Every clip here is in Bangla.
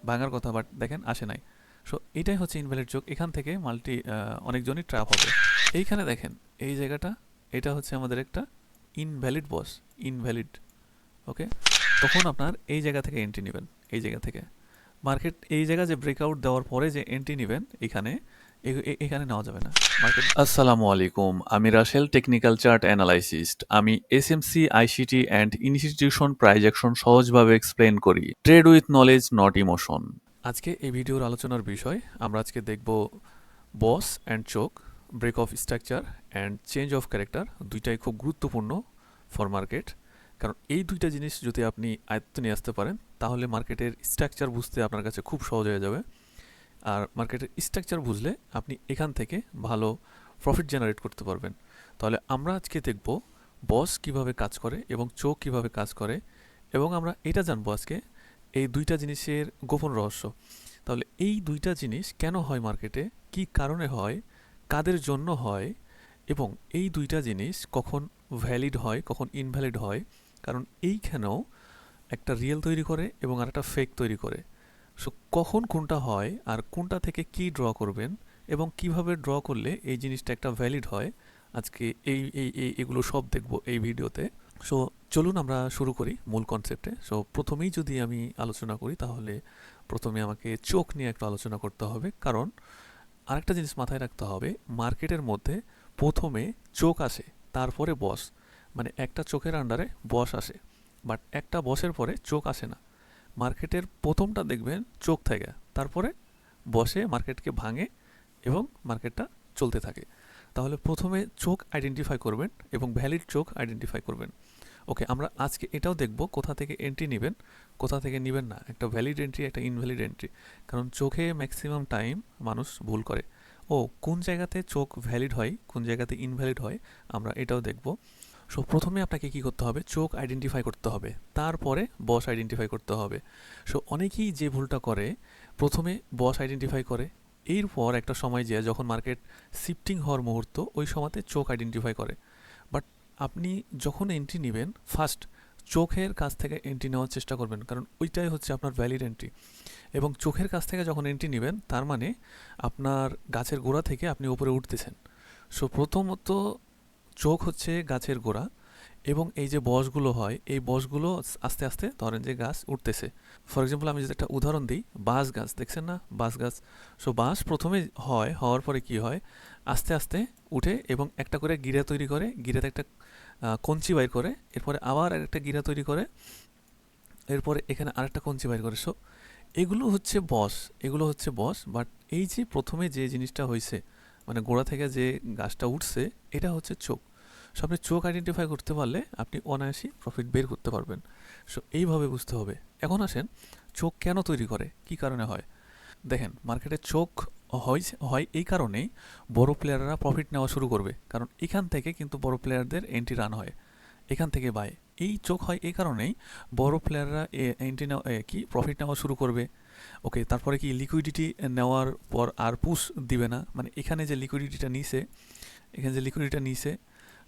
ভাঙার কথা, বাট দেখেন আসে নাই। সো এটাই হচ্ছে ইনভ্যালিড চোখ। এখান থেকে অনেকজনই ট্র্যাপ হবে। এইখানে দেখেন এই জায়গাটা, এটা হচ্ছে আমাদের একটা ইনভ্যালিড বস, ইনভ্যালিড। ওকে, তখন আপনার এই জায়গা থেকে এন্ট্রি নেবেন, এই জায়গা থেকে মার্কেট এই জায়গা যে ব্রেকআউট দেওয়ার পরে যে এন্ট্রি নেবেন এখানে, এখানে নেওয়া যাবে না মার্কেট। আসসালামু আলাইকুম, আমি রাসেল, টেকনিক্যাল চার্ট অ্যানালাইসিস্ট। আমি SMC, ICT and institution price action সহজভাবে এক্সপ্লেন করি। Trade with knowledge, not emotion. আজকে এই ভিডিওর আলোচনার বিষয়, আমরা আজকে দেখব BOS and CHoCH, break of structure and change of character. দুইটাই খুব গুরুত্বপূর্ণ ফর মার্কেট, কারণ এই দুইটা জিনিস যদি আপনি আয়ত্তে নিয়ে আসতে পারেন তাহলে মার্কেটের স্ট্রাকচার বুঝতে আপনার কাছে খুব সহজ হয়ে যাবে। আর মার্কেটের স্ট্রাকচার বুঝলে আপনি এখান থেকে ভালো প্রফিট জেনারেট করতে পারবেন। তাহলে আমরা আজকে দেখব বস কিভাবে কাজ করে এবং চোখ কিভাবে কাজ করে, এবং আমরা এটা জানবো আজকে এই দুইটা জিনিসের গোপন রহস্য। তাহলে এই দুইটা জিনিস কেন হয় মার্কেটে, কি কারণে হয়, কাদের জন্য হয়, এবং এই দুইটা জিনিস কখন ভ্যালিড হয় কখন ইনভ্যালিড হয়, কারণ এইখানেও একটা রিয়েল তৈরি করে এবং আর একটা ফেক তৈরি করে। সো কখন কোনটা হয় আর কোনটা থেকে কি ড্র করবেন এবং কিভাবে ড্র করলে এই জিনিসটা একটা ভ্যালিড হয়, আজকে এগুলো সব দেখব এই ভিডিওতে। সো চলুন আমরা শুরু করি মূল কনসেপ্টে। সো প্রথমেই যদি আমি আলোচনা করি তাহলে প্রথমে আমাকে চোখ নিয়ে একটু আলোচনা করতে হবে, কারণ আরেকটা জিনিস মাথায় রাখতে হবে, মার্কেটের মধ্যে প্রথমে চোখ আসে তারপরে বস, মানে একটা চোখের আন্ডারে বস আসে, বাট একটা বসের পরে চোখ আসে না। মার্কেটের প্রথমটা দেখবেন চোখ থেকে, তারপরে বসে মার্কেটকে ভাঙে এবং মার্কেটটা চলতে থাকে। তাহলে প্রথমে চোখ আইডেন্টিফাই করবেন এবং ভ্যালিড চোখ আইডেন্টিফাই করবেন। ওকে, আমরা আজকে এটাও দেখব কোথা থেকে এন্ট্রি নেবেন, কোথা থেকে নেবেন না, একটা ভ্যালিড এন্ট্রি একটা ইনভ্যালিড এন্ট্রি। কারণ চোখে ম্যাক্সিমাম টাইম মানুষ ভুল করে। ও কোন জায়গাতে চোখ ভ্যালিড হয় কোন জায়গাতে ইনভ্যালিড হয় আমরা এটাও দেখব। সো প্রথমে আপনাকে কি করতে হবে, চোখ আইডেন্টিফাই করতে হবে, তারপরে বস আইডেন্টিফাই করতে হবে। সো অনেকেই যে ভুলটা করে, প্রথমে বস আইডেন্টিফাই করে, এরপর একটা সময় যায় যখন মার্কেট শিফটিং হওয়ার মুহূর্ত, ওই সময়তে চোখ আইডেন্টিফাই করে। বাট আপনি যখন এন্ট্রি নেবেন ফার্স্ট চোখের কাছ থেকে এন্ট্রি নেওয়ার চেষ্টা করবেন, কারণ ওইটাই হচ্ছে আপনার ভ্যালিড এন্ট্রি। এবং চোখের কাছ থেকে যখন এন্ট্রি নেবেন তার মানে আপনার গাছের গোড়া থেকে আপনি উপরে উঠতেছেন। সো প্রথমত চোখ হচ্ছে গাছের গোড়া, এবং এই যে বসগুলো হয় এই বসগুলো আস্তে আস্তে ধরেন যে গাছ উঠতেছে। ফর এক্সাম্পল আমি যদি একটা উদাহরণ দিই, বাঁশ গাছ দেখছেন না, বাঁশ গাছ। সো বাঁশ প্রথমে হওয়ার পরে কি হয়, আস্তে আস্তে উঠে এবং একটা করে গিরা তৈরি করে, গিরাতে একটা কঞ্চি বাইর করে, এরপরে আবার একটা গিরা তৈরি করে, এরপরে এখানে আরেকটা কঞ্চি বাইর করে। সো এগুলো হচ্ছে বস, এগুলো হচ্ছে বস। বাট এই যে প্রথমে যে জিনিসটা হয়েছে, মানে গোড়া থেকে যে গাছটা উঠছে, এটা হচ্ছে চোখ। সো আপনি চোখ আইডেন্টিফাই করতে পারলে আপনি অনায়াসই প্রফিট বের করতে পারবেন। সো এইভাবে বুঝতে হবে। এখন আসেন চোখ কেন তৈরি করে, কি কারণে হয়। দেখেন মার্কেটে চোখ হয় হয় এই কারণেই, বড় প্লেয়াররা প্রফিট নেওয়া শুরু করবে, কারণ এখান থেকে কিন্তু বড় প্লেয়ারদের এন্ট্রি রান হয়, এখান থেকে বাই। এই চোখ হয় এই কারণেই বড় প্লেয়াররা এন্ট্রি নেওয়া কি প্রফিট নেওয়া শুরু করবে। ওকে, তারপরে কি লিকুইডিটি নেওয়ার পর আর পুশ দিবে না, মানে এখানে যে লিকুইডিটিটা নিছে, এখানে যে লিকুইডিটিটা নিছে,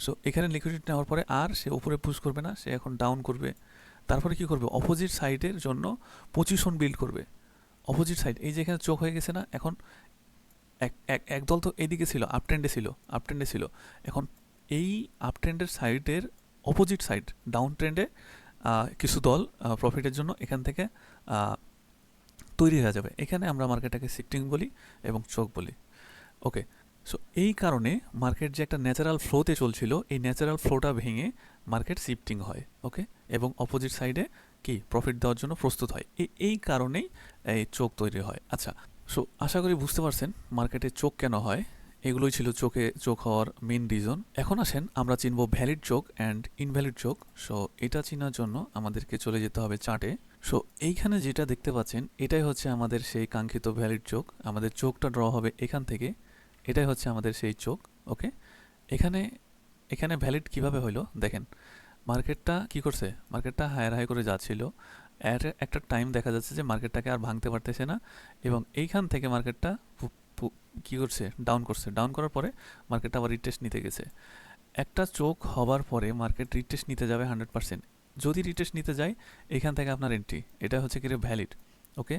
সো এখানে লিকুইডিটি নেওয়ার পরে আর সে উপরে পুশ করবে না, সে এখন ডাউন করবে। তারপরে কি করবে, অপোজিট সাইডের জন্য পজিশন বিল্ড করবে। অপোজিট সাইড, এই যে এখানে চোখ হয়ে গেছে না, এখন একদল তো এদিকে ছিল, আপ ট্রেন্ডে ছিল, আপ ট্রেন্ডে ছিল, এখন এই আপ ট্রেন্ডের সাইডের অপোজিট সাইড ডাউন ট্রেন্ডে কিছু দল প্রফিটের জন্য এখান থেকে আহ, তৈরি হয়ে যাবে। এখানে আমরা মার্কেটটাকে শিফটিং বলি এবং চোখ বলি। ওকে, সো এই কারণে মার্কেট যে একটা ন্যাচারাল ফ্লোতে চলছিল, এই ন্যাচারাল ফ্লোটা ভেঙে মার্কেট শিফটিং হয়। ওকে, এবং অপোজিট সাইডে কি প্রফিট দেওয়ার জন্য প্রস্তুত হয়, এই কারণেই এই চোখ তৈরি হয়। আচ্ছা, সো আশা করি বুঝতে পারছেন মার্কেটে চোখ কেন হয়। এগুলোই ছিল চোখ হওয়ার মেন রিজন। এখন আসেন আমরা চিনব ভ্যালিড চোখ অ্যান্ড ইনভ্যালিড চোখ। সো এটা চেনার জন্য আমাদেরকে চলে যেতে হবে চার্টে। সো এইখানে যেটা দেখতে পাচ্ছেন এটাই হচ্ছে আমাদের সেই কাঙ্ক্ষিত ভ্যালিড চোখ। আমাদের চোখটা ড্র হবে এখান থেকে, এটাই হচ্ছে আমাদের সেই চোখ। ওকে, এখানে এখানে ভ্যালিড কিভাবে হলো দেখেন, মার্কেটটা কি করছে, মার্কেটটা হায়ার হাই করে যাচ্ছিল, একটা টাইম দেখা যাচ্ছে যে মার্কেটটাকে আর ভাঙতে পারতেছে না, এবং এইখান থেকে মার্কেটটা কি করছে, ডাউন করছে, ডাউন করার পরে মার্কেটটা আবার রিটেস্ট নিতে গেছে। একটা চোখ হবার পরে মার্কেট রিটেস্ট নিতে যাবে 100%। যদি রিটেস্ট নিতে যায় এখান থেকে আপনার এন্ট্রি, এটা হচ্ছে কি ভ্যালিড। ওকে,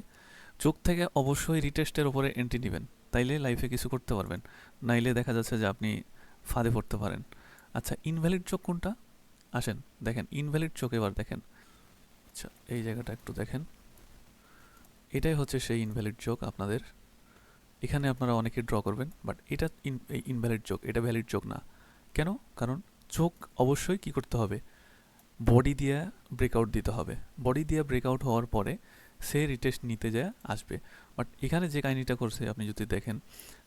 চোখ থেকে অবশ্যই রিটেস্টের উপরে এন্ট্রি নেবেন, তাইলে লাইফে কিছু করতে পারবেন, নাইলে দেখা যাচ্ছে যে আপনি ফাঁদে পড়তে পারেন। আচ্ছা, ইনভ্যালিড চোখ কোনটা? আসেন দেখেন ইনভ্যালিড চোখ এবার দেখেন। আচ্ছা, এই জায়গাটা একটু দেখেন, এটাই হচ্ছে সেই ইনভ্যালিড চোখ আপনাদের। এখানে আপনারা অনেকে ড্র করবেন, বাট এটা ইনভ্যালিড চোখ, এটা ভ্যালিড চোখ না। কেন? কারণ চোখ অবশ্যই কি করতে হবে, বডি দিয়ে ব্রেকআউট দিতে হবে। বডি দিয়ে ব্রেকআউট হওয়ার পরে সে রিটেস্ট নিতে যায় আসবে। বাট এখানে যে কাহিনিটা করছে আপনি যদি দেখেন,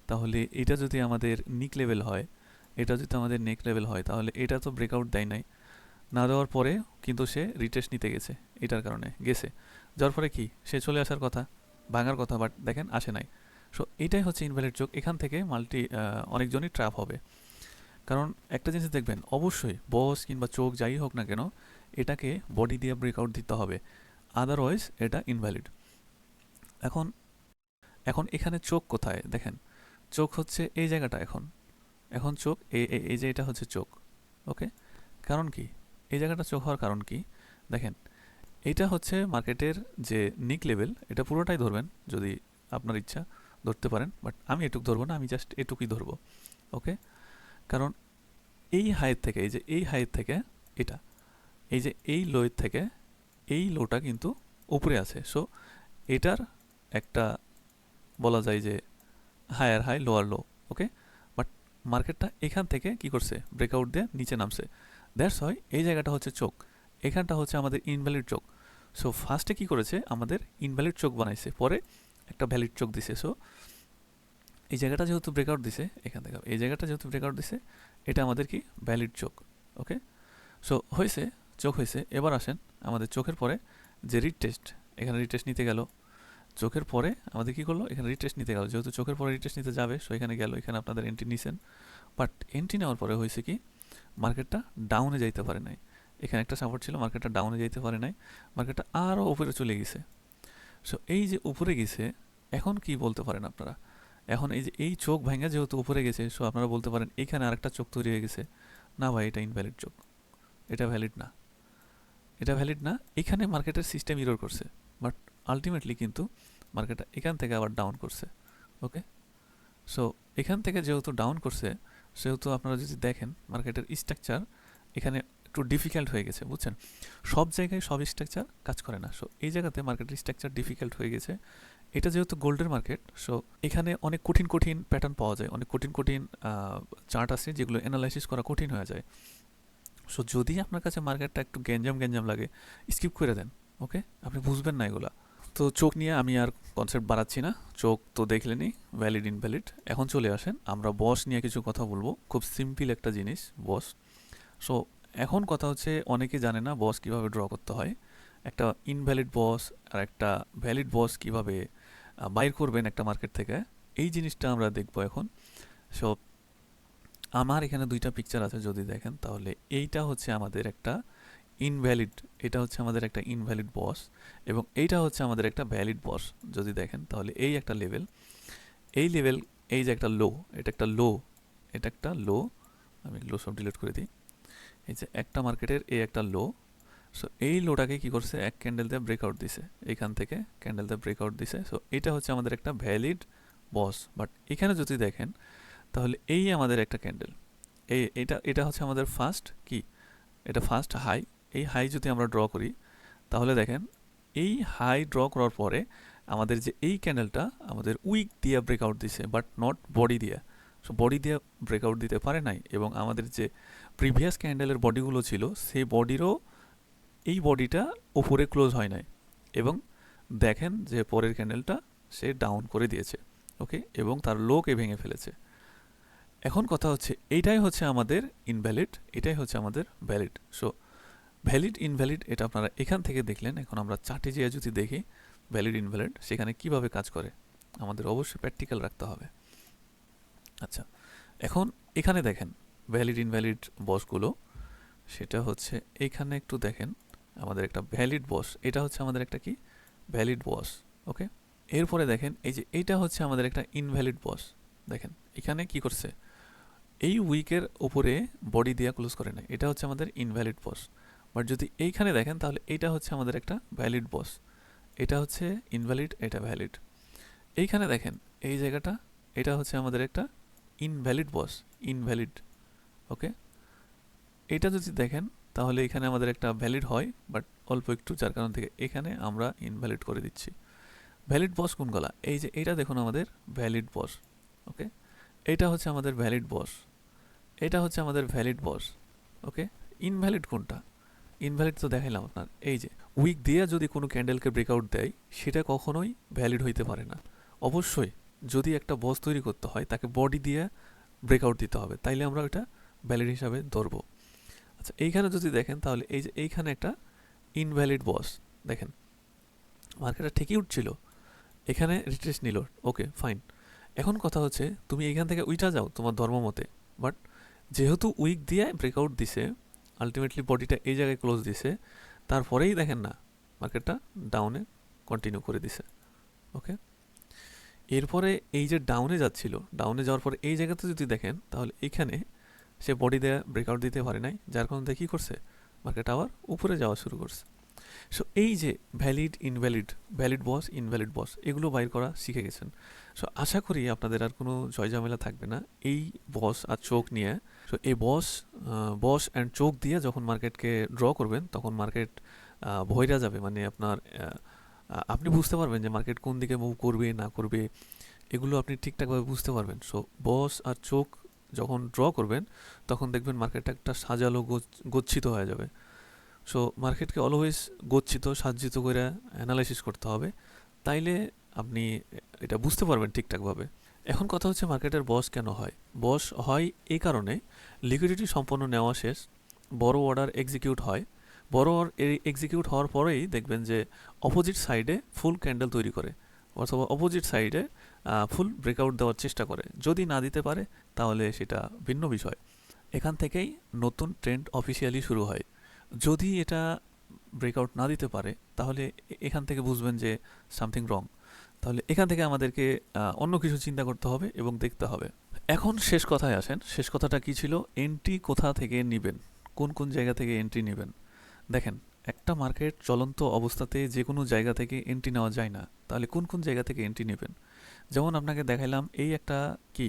তাহলে এটা যদি আমাদের নিক লেভেল হয়, এটা যদি আমাদের নেক লেভেল হয়, তাহলে এটা তো ব্রেকআউট দেয় নাই, না দেওয়ার পরে কিন্তু সে রিটেস্ট নিতে গেছে, এটার কারণে গেছে। যার ফলে কি সে চলে আসার কথা, ভাঙার কথা, বাট দেখেন আসে নাই। সো এটাই হচ্ছে ইনভ্যালিড চোখ। এখান থেকে অনেকজনই ট্র্যাপ হবে। কারণ একটা জিনিস দেখবেন, অবশ্যই বস কিংবা চোখ যাই হোক না কেন, এটাকে বডি দিয়ে ব্রেকআউট দিতে হবে, আদারওয়াইজ এটা ইনভ্যালিড। এখন এখন এখানে চোখ কোথায় দেখেন, চোখ হচ্ছে এই জায়গাটা। এখন এখন চোখ এই যে এটা হচ্ছে চোখ। ওকে, কারণ কি এই জায়গাটা চোখ হওয়ার কারণ কি দেখেন, এটা হচ্ছে মার্কেটের যে নিক লেভেল, এটা পুরোটাই ধরবেন যদি আপনার ইচ্ছা ধরতে পারেন, বাট আমি এটুক ধরবো না, আমি জাস্ট এটুকুই ধরবো। ওকে, কারণ এই হাইট থেকে, এই যে এই হাইট থেকে এটা, এই যে এই লোয়ের থেকে এই লোটা কিন্তু উপরে আছে। সো এটার একটা বলা যায় যে higher high lower low. Okay, but মার্কেটটা এখান থেকে কি করছে, ব্রেকআউট দিয়ে নিচে নামছে। দ্যাটস হয় এই জায়গাটা হচ্ছে চোখ, এখানটা হচ্ছে আমাদের ইনভ্যালিড চোখ। সো ফার্স্টে কি করেছে, আমাদের ইনভ্যালিড চোখ বানাইছে, পরে একটা ভ্যালিড চোখ দিছে। সো এই জায়গাটা যেহেতু ব্রেকআউট দিছে, এখান থেকে এই জায়গাটা যেহেতু ব্রেকআউট দিছে, এটা আমাদের কি ভ্যালিড চোখ। ওকে, সো হয়েছে, চোখ হয়েছে। এবার আসেন আমাদের চোখের পরে যে রিটেস্ট, এখানে রিটেস্ট নিতে গেল, চোখের পরে আমাদের কি করলো, এখানে রিটেস্ট নিতে গেল। যেহেতু চোখের পরে রিটেস্ট নিতে যাবে, সো এখানে গেল, এখানে আপনাদের এন্ট্রি নিছেন, বাট এন্ট্রি নেওয়ার পরে হয়েছে কি, মার্কেটটা ডাউনে যাইতে পারে নাই। এখানে একটা সাপোর্ট ছিল, মার্কেটটা ডাউনে যাইতে পারে নাই, মার্কেটটা আরও উপরে চলে গেছে। সো এই যে উপরে গেছে, এখন কি বলতে পারেন আপনারা, এখন এই যে এই চোখ ভাঙা যেহেতু উপরে গেছে, সো আপনারা বলতে পারেন এখানে আরেকটা চোখ তৈরি হয়ে গেছে। না ভাই, এটা ইনভ্যালিড চোখ, এটা ভ্যালিড না, এটা ভ্যালিড না। এখানে মার্কেটের সিস্টেম ইরর করছে, বাট আলটিমেটলি কিন্তু মার্কেটটা এখান থেকে আবার ডাউন করছে। ওকে, সো এখান থেকে যেহেতু ডাউন করছে, সেহেতু আপনারা যদি দেখেন মার্কেটের স্ট্রাকচার এখানে একটু ডিফিকাল্ট হয়ে গেছে, বুঝছেন? সব জায়গায় সব স্ট্রাকচার কাজ করে না। সো এই জায়গাতে মার্কেটের স্ট্রাকচার ডিফিকাল্ট হয়ে গেছে। এটা যেহেতু গোল্ডের মার্কেট, সো এখানে অনেক কঠিন কঠিন প্যাটার্ন পাওয়া যায়, অনেক কঠিন কঠিন চার্ট আছে যেগুলো অ্যানালাইসিস করা কঠিন হয়ে যায়। সো যদি আপনার কাছে মার্কেটটা একটু গ্যাঞ্জাম গ্যাঞ্জাম লাগে, স্কিপ করে দেন। ওকে, আপনি বুঝবেন না এগুলা। তো চোখ নিয়ে আমি আর কনসেপ্ট বাড়াচ্ছি না, চোখ তো দেখলেনি, ভ্যালিড ইনভ্যালিড। এখন চলে আসেন আমরা বস নিয়ে কিছু কথা বলবো, খুব সিম্পল একটা জিনিস বস। সো এখন কথা হচ্ছে, অনেকে জানে না বস কিভাবে ড্র করতে হয়, একটা ইনভ্যালিড বস আর একটা ভ্যালিড বস কিভাবে বাইর করবেন একটা মার্কেট থেকে, এই জিনিসটা আমরা দেখবো এখন। সো আমার এখানে দুইটা পিকচার আছে, যদি দেখেন তাহলে এইটা হচ্ছে আমাদের একটা ইনভ্যালিড, এটা হচ্ছে আমাদের একটা ইনভ্যালিড বস, এবং এইটা হচ্ছে আমাদের একটা ভ্যালিড বস। যদি দেখেন তাহলে এই একটা লেভেল, এই লেভেল, এই যে একটা লো, এটা একটা লো, এটা একটা লো, আমি লো সব ডিলিট করে দিই। এই যে একটা মার্কেটের এই একটা লো। সো এই লোটাকে কি করছে, এক ক্যান্ডেল দিয়ে ব্রেকআউট দিছে, এখান থেকে ক্যান্ডেল দিয়ে ব্রেকআউট দিছে। সো এটা হচ্ছে আমাদের একটা ভ্যালিড বস। বাট এখানে যদি দেখেন তাহলে এই আমাদের একটা ক্যান্ডেল, এটা এটা হচ্ছে আমাদের ফার্স্ট কি, এটা ফার্স্ট হাই। এই হাই যদি আমরা ড্র করি, তাহলে দেখেন এই হাই ড্র করার পরে আমাদের যে এই ক্যান্ডেলটা আমাদের উইক দিয়ে ব্রেকআউট দিছে, বাট নট বডি দিয়ে। সো বডি দিয়ে ব্রেকআউট দিতে পারে নাই, এবং আমাদের যে প্রিভিয়াস ক্যান্ডেলের বডিগুলো ছিল, সেই বডিরও এই বডিটা ওপরে ক্লোজ হয় নাই, এবং দেখেন যে পরের ক্যান্ডেলটা সে ডাউন করে দিয়েছে। ওকে, এবং তার লোকে ভেঙে ফেলেছে। এখন কথা হচ্ছে, এইটাই হচ্ছে আমাদের ইনভ্যালিড, এটাই হচ্ছে আমাদের ভ্যালিড। সো ভ্যালিড ইনভ্যালিড এটা আপনারা এখান থেকে দেখলেন। এখন আমরা চার্টে যেয়ে যদি দেখি ভ্যালিড ইনভ্যালিড সেখানে কিভাবে কাজ করে, আমাদের অবশ্যই প্র্যাকটিক্যাল রাখতে হবে। আচ্ছা, এখন এখানে দেখেন ভ্যালিড ইনভ্যালিড বসগুলো, সেটা হচ্ছে এইখানে একটু দেখেন আমাদের একটা ভ্যালিড বস, এটা হচ্ছে আমাদের একটা কি ভ্যালিড বস। ওকে, এরপরে দেখেন এই যে এইটা হচ্ছে আমাদের একটা ইনভ্যালিড বস। দেখেন এখানে কি করছে, এই উইকের উপরে বডি দিয়ে ক্লোজ করে না, এটা হচ্ছে আমাদের ইনভ্যালিড বস। বাট যদি এইখানে দেখেন তাহলে এইটা হচ্ছে আমাদের একটা ভ্যালিড বস, এটা হচ্ছে ইনভ্যালিড, এটা ভ্যালিড। এইখানে দেখেন এই জায়গাটা, এটা হচ্ছে আমাদের একটা ইনভ্যালিড বস, ইনভ্যালিড। ওকে, এটা যদি দেখেন তাহলে এখানে আমাদের একটা ভ্যালিড হয়, বাট অল্প একটু, যার কারণ থেকে এখানে আমরা ইনভ্যালিড করে দিচ্ছি। ভ্যালিড বস কোনগুলা? এই যে এটা দেখুন আমাদের ভ্যালিড বস। ওকে, এটা হচ্ছে আমাদের ভ্যালিড বস, এটা হচ্ছে আমাদের ভ্যালিড বস। ওকে, ইনভ্যালিড কোনটা? ইনভ্যালিড তো দেখাইলাম আপনার, এই যে উইক দিয়ে যদি কোনো ক্যান্ডেলকে ব্রেকআউট দেয় সেটা কখনোই ভ্যালিড হইতে পারে না। অবশ্যই যদি একটা বস তৈরি করতে হয় তাকে বডি দিয়ে ব্রেকআউট দিতে হবে, তাইলে আমরা ওইটা ভ্যালিড হিসাবে ধরবো। আচ্ছা, এইখানে যদি দেখেন তাহলে এই যে এইখানে একটা ইনভ্যালিড বস, দেখেন মার্কেটটা ঠিকই উঠছিল, এখানে রিট্রেস নিল, ওকে ফাইন। এখন কথা হচ্ছে তুমি এইখান থেকে উইটা যাও তোমার ধর্ম মতে, বাট যেহেতু উইক দিয়ে ব্রেকআউট দিছে, আলটিমেটলি বডিটা এই জায়গায় ক্লোজ দিছে, তারপরেই দেখেন না মার্কেটটা ডাউনে কন্টিনিউ করে দিছে। ওকে, এরপরে এই যে ডাউনে যাচ্ছিল, ডাউনে যাওয়ার পরে এই জায়গাতে যদি দেখেন তাহলে এইখানে সে বডি দেয়া ব্রেকআউট দিতে পারে নাই, যার কারণে কী করছে, মার্কেট আবার উপরে যাওয়া শুরু করছে। সো এই যে ভ্যালিড ইনভ্যালিড, ভ্যালিড বস ইনভ্যালিড বস, এগুলো বাইর করা শিখে গেছেন। সো আশা করি আপনাদের আর কোনো ঝামেলা থাকবে না এই বস আর চোখ নিয়ে। সো এই বস অ্যান্ড চোখ দিয়ে যখন মার্কেটকে ড্র করবেন তখন মার্কেট ভয়রা যাবে, মানে আপনার আপনি বুঝতে পারবেন যে মার্কেট কোন দিকে মুভ করবে না করবে, এগুলো আপনি ঠিকঠাকভাবে বুঝতে পারবেন। সো বস আর চোখ যখন ড্র করবেন তখন দেখবেন মার্কেটটা একটা সাজালো গচ্ছিত হয়ে যাবে। সো মার্কেটকে অলওয়েজ গচ্ছিত সাজ্জিত করে অ্যানালাইসিস করতে হবে, তাইলে আপনি এটা বুঝতে পারবেন ঠিকঠাকভাবে। এখন কথা হচ্ছে মার্কেটের বস কেন হয়? বস হয় এই কারণে, লিকুইডিটি সম্পন্ন নেওয়া শেষ, বড় অর্ডার এক্সিকিউট হয়, বড় এক্সিকিউট হওয়ার পরেই দেখবেন যে অপোজিট সাইডে ফুল ক্যান্ডেল তৈরি করে, অথবা অপোজিট সাইডে ফুল ব্রেকআউট দেওয়ার চেষ্টা করে। যদি না দিতে পারে তাহলে সেটা ভিন্ন বিষয়। এখান থেকেই নতুন ট্রেন্ড অফিসিয়ালি শুরু হয়। যদি এটা ব্রেকআউট না দিতে পারে তাহলে এখান থেকে বুঝবেন যে সামথিং রং, তাহলে এখান থেকে আমাদেরকে অন্য কিছু চিন্তা করতে হবে এবং দেখতে হবে। এখন শেষ কথায় আসেন, শেষ কথাটা কি ছিল, এন্ট্রি কোথা থেকে নেবেন, কোন কোন জায়গা থেকে এন্ট্রি নেবেন। দেখেন, একটা মার্কেট চলন্ত অবস্থাতে যে কোনো জায়গা থেকে এন্ট্রি নেওয়া যায় না, তাহলে কোন কোন জায়গা থেকে এন্ট্রি নেবেন। যেমন আপনাকে দেখাইলাম এই একটা কি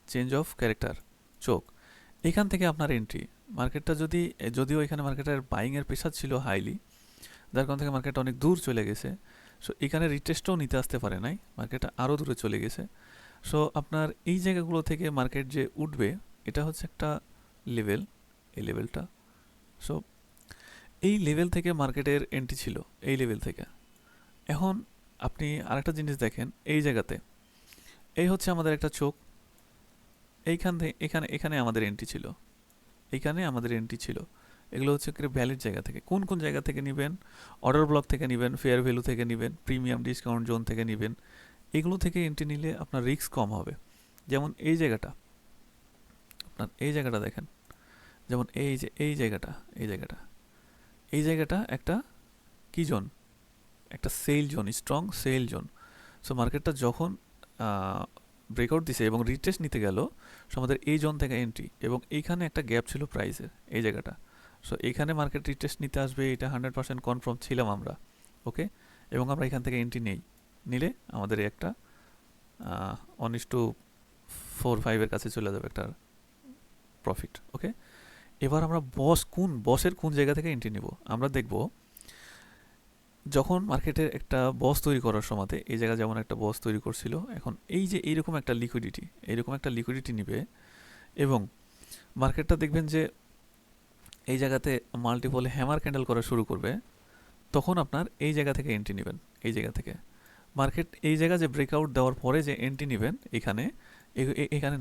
চেঞ্জ অফ ক্যারেক্টার, চোখ, এখান থেকে আপনার এন্ট্রি। মার্কেটটা যদিও এখানে মার্কেটের বাইংয়ের প্রেসার ছিল হাইলি, যার কারণ থেকে মার্কেট অনেক দূর চলে গেছে। সো এখানে রিটেস্টও নিতে আসতে পারে নাই, মার্কেটটা আরও দূরে চলে গেছে। সো আপনার এই জায়গাগুলো থেকে মার্কেট যে উঠবে, এটা হচ্ছে একটা লেভেল, এই লেভেলটা। সো এই লেভেল থেকে মার্কেটের এন্ট্রি ছিল, এই লেভেল থেকে। এখন আপনি আরেকটা জিনিস দেখেন, এই জায়গাতে এই হচ্ছে আমাদের একটা চোখ, এইখান থেকে এখানে এখানে আমাদের এন্ট্রি ছিল, এইখানে আমাদের এন্ট্রি ছিল। এগুলো হচ্ছে ভ্যালিড জায়গা থেকে। কোন কোন জায়গা থেকে নেবেন? অর্ডার ব্লক থেকে নেবেন, ফেয়ার ভ্যালু থেকে নেবেন, প্রিমিয়াম ডিসকাউন্ট জোন থেকে নেবেন। এগুলো থেকে এন্ট্রি নিলে আপনার রিস্ক কম হবে। যেমন এই জায়গাটা, আপনার এই জায়গাটা দেখেন, যেমন এই যে এই জায়গাটা, এই জায়গাটা, এই জায়গাটা একটা কি জোন, একটা sell zone, strong sell zone. So মার্কেটটা যখন ব্রেকআউট দিছে এবং রিটেস্ট নিতে গেল, সো আমাদের এই জোন থেকে এন্ট্রি, এবং এইখানে একটা গ্যাপ ছিল প্রাইসের, এই জায়গাটা। সো এইখানে মার্কেট রিটেস্ট নিতে আসবে, এটা 100% কনফার্ম ছিলাম আমরা। ওকে, এবং আমরা এখান থেকে এন্ট্রি নিলে আমাদের একটা 1:4-5 কাছে চলে যাবে একটা প্রফিট। ওকে, এবার আমরা বসের কোন জায়গা থেকে এন্ট্রি নিব আমরা দেখব। যখন মার্কেটের একটা বস তৈরি করার সময়তে এই জায়গা যেমন একটা বস তৈরি করছিল, এখন এই যে এইরকম একটা লিকুইডিটি নিবে, এবং মার্কেটটা দেখবেন যে এই জায়গাতে মাল্টিপল হ্যামার ক্যান্ডেল করা শুরু করবে, তখন আপনার এই জায়গা থেকে এন্ট্রি নেবেন। এই জায়গা থেকে মার্কেট এই জায়গা যে ব্রেকআউট দেওয়ার পরে যে এন্ট্রি নেবেন, এখানে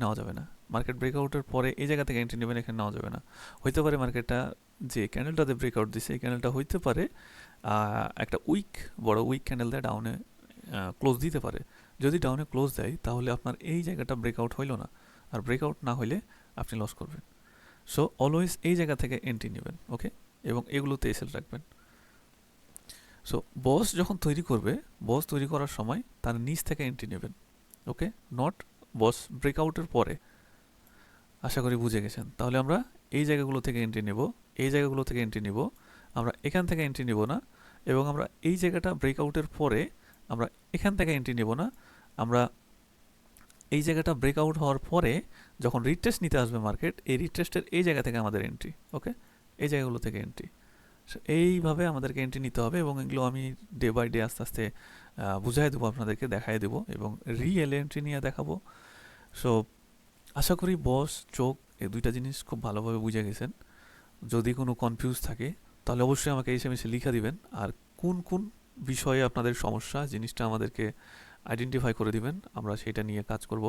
নেওয়া যাবে না। মার্কেট ব্রেকআউটের পরে এই জায়গা থেকে এন্ট্রি নেবেন, এখানে নেওয়া যাবে না। হইতে পারে মার্কেটটা যে ক্যান্ডেলটাতে ব্রেকআউট দিছে, এই ক্যান্ডেলটা হইতে পারে একটা বড় উইক ক্যান্ডেল দেয় ডাউনে ক্লোজ দিতে পারে। যদি ডাউনে ক্লোজ দেয় তাহলে আপনার এই জায়গাটা ব্রেকআউট হইল না, আর ব্রেকআউট না হইলে আপনি লস করবেন। সো অলওয়েজ এই জায়গা থেকে এন্ট্রি নেবেন। ওকে, এবং এগুলোতে এসেল রাখবেন। সো বস যখন তৈরি করবে, বস তৈরি করার সময় তার নিচ থেকে এন্ট্রি নেবেন। ওকে, নট বস ব্রেকআউটের পরে। আশা করি বুঝে গেছেন। তাহলে আমরা এই জায়গাগুলো থেকে এন্ট্রি নেব, এই জায়গাগুলো থেকে এন্ট্রি নেব, আমরা এখান থেকে এন্ট্রি নেব না, এবং আমরা এই জায়গাটা ব্রেকআউটের পরে আমরা এখান থেকে এন্ট্রি নেব না, আমরা এই জায়গাটা ব্রেকআউট হওয়ার পরে যখন রিটেস্ট নিতে আসবে মার্কেট, এই রিটেস্টের এই জায়গা থেকে আমাদের এন্ট্রি, ওকে, এই জায়গাগুলো থেকে এন্ট্রি। সো এইভাবে আমাদেরকে এন্ট্রি নিতে হবে এবং এগুলো আমি ডে বাই ডে আস্তে আস্তে বুঝাই দেবো আপনাদেরকে, দেখাই দেবো এবং রিয়েল এন্ট্রি নিয়ে দেখাবো। সো আশা করি বস চোখ এই দুইটা জিনিস খুব ভালোভাবে বুঝে গেছেন। যদি কোনো কনফিউজ থাকে তাহলে অবশ্যই আমাকে এসএমএসে লিখে দিবেন, আর কোন কোন বিষয়ে আপনাদের সমস্যা জিনিসটা আমাদেরকে আইডেন্টিফাই করে দিবেন, আমরা সেটা নিয়ে কাজ করব।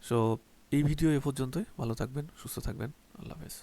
সো এই ভিডিও এ পর্যন্তই, ভালো থাকবেন, সুস্থ থাকবেন, আল্লাহ হাফেজ।